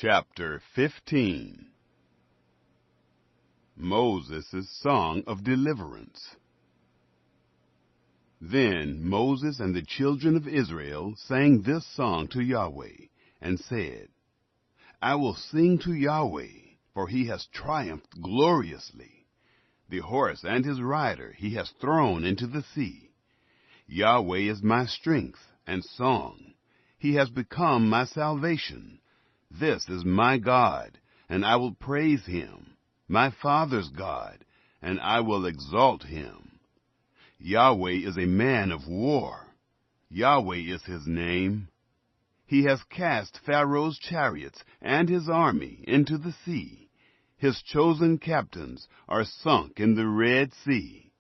Chapter 15. Moses' Song of Deliverance. Then Moses and the children of Israel sang this song to Yahweh, and said, I will sing to Yahweh, for he has triumphed gloriously. The horse and his rider he has thrown into the sea. Yahweh is my strength and song. He has become my salvation. This is my God, and I will praise him, my father's God, and I will exalt him. Yahweh is a man of war. Yahweh is his name. He has cast Pharaoh's chariots and his army into the sea. His chosen captains are sunk in the Red Sea.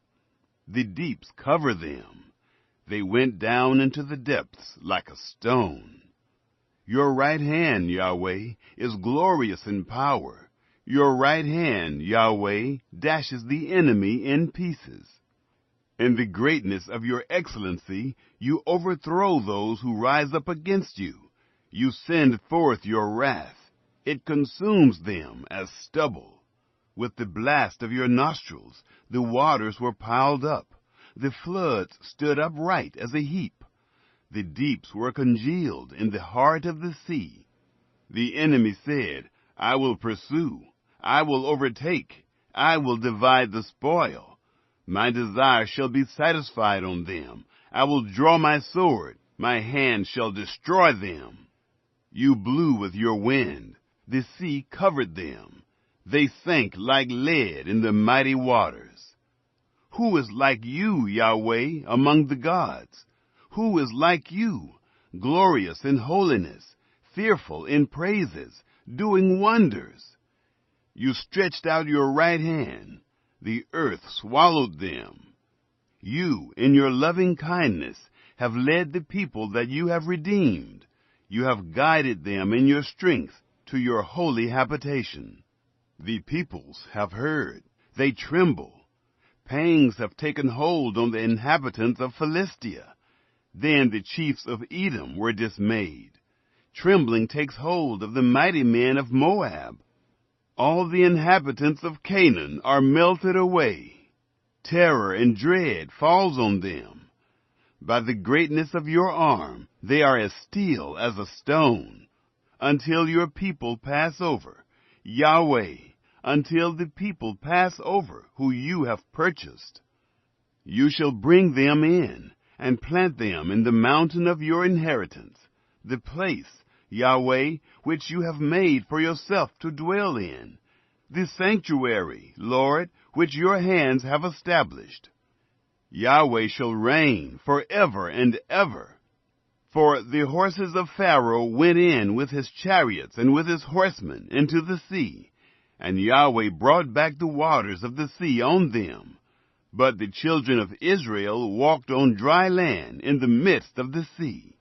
The deeps cover them. They went down into the depths like a stone. Your right hand, Yahweh, is glorious in power. Your right hand, Yahweh, dashes the enemy in pieces. In the greatness of your excellency, you overthrow those who rise up against you. You send forth your wrath. It consumes them as stubble. With the blast of your nostrils, the waters were piled up. The floods stood upright as a heap. The deeps were congealed in the heart of the sea. The enemy said, I will pursue. I will overtake. I will divide the spoil. My desire shall be satisfied on them. I will draw my sword. My hand shall destroy them. You blew with your wind. The sea covered them. They sank like lead in the mighty waters. Who is like you, Yahweh, among the gods? Who is like you, glorious in holiness, fearful in praises, doing wonders? You stretched out your right hand. The earth swallowed them. You, in your loving kindness, have led the people that you have redeemed. You have guided them in your strength to your holy habitation. The peoples have heard. They tremble. Pangs have taken hold on the inhabitants of Philistia. Then the chiefs of Edom were dismayed. Trembling takes hold of the mighty men of Moab. All the inhabitants of Canaan are melted away. Terror and dread falls on them. By the greatness of your arm, they are as still as a stone. Until your people pass over, Yahweh, until the people pass over who you have purchased. You shall bring them in and plant them in the mountain of your inheritance, the place, Yahweh, which you have made for yourself to dwell in, the sanctuary, Lord, which your hands have established. Yahweh shall reign forever and ever. For the horses of Pharaoh went in with his chariots and with his horsemen into the sea, and Yahweh brought back the waters of the sea on them. But the children of Israel walked on dry land in the midst of the sea.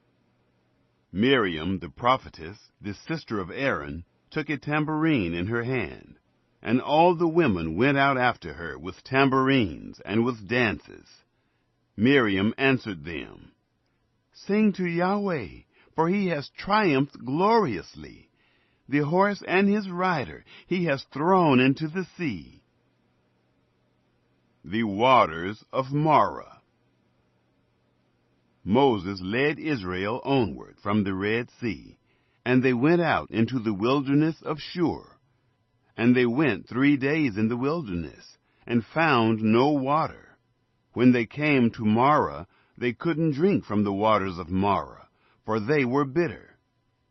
Miriam, the prophetess, the sister of Aaron, took a tambourine in her hand, and all the women went out after her with tambourines and with dances. Miriam answered them, Sing to Yahweh, for he has triumphed gloriously. The horse and his rider he has thrown into the sea. The waters of Marah. Moses led Israel onward from the Red Sea, and they went out into the wilderness of Shur. And they went 3 days in the wilderness, and found no water. When they came to Marah, they couldn't drink from the waters of Marah, for they were bitter.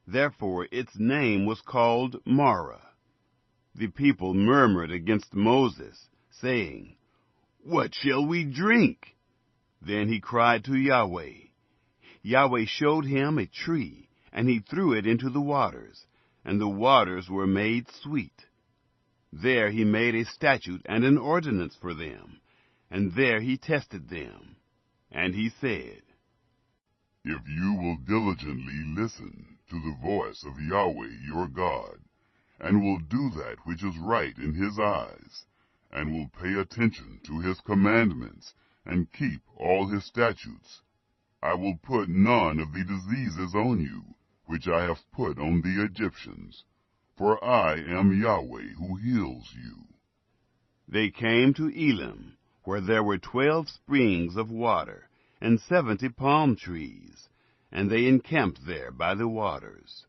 Therefore its name was called Marah. The people murmured against Moses, saying, What shall we drink? Then he cried to Yahweh. Yahweh showed him a tree, and he threw it into the waters, and the waters were made sweet. There he made a statute and an ordinance for them, and there he tested them. And he said, If you will diligently listen to the voice of Yahweh your God, and will do that which is right in his eyes, and will pay attention to his commandments, and keep all his statutes, I will put none of the diseases on you, which I have put on the Egyptians, for I am Yahweh who heals you. They came to Elim, where there were 12 springs of water, and 70 palm trees, and they encamped there by the waters.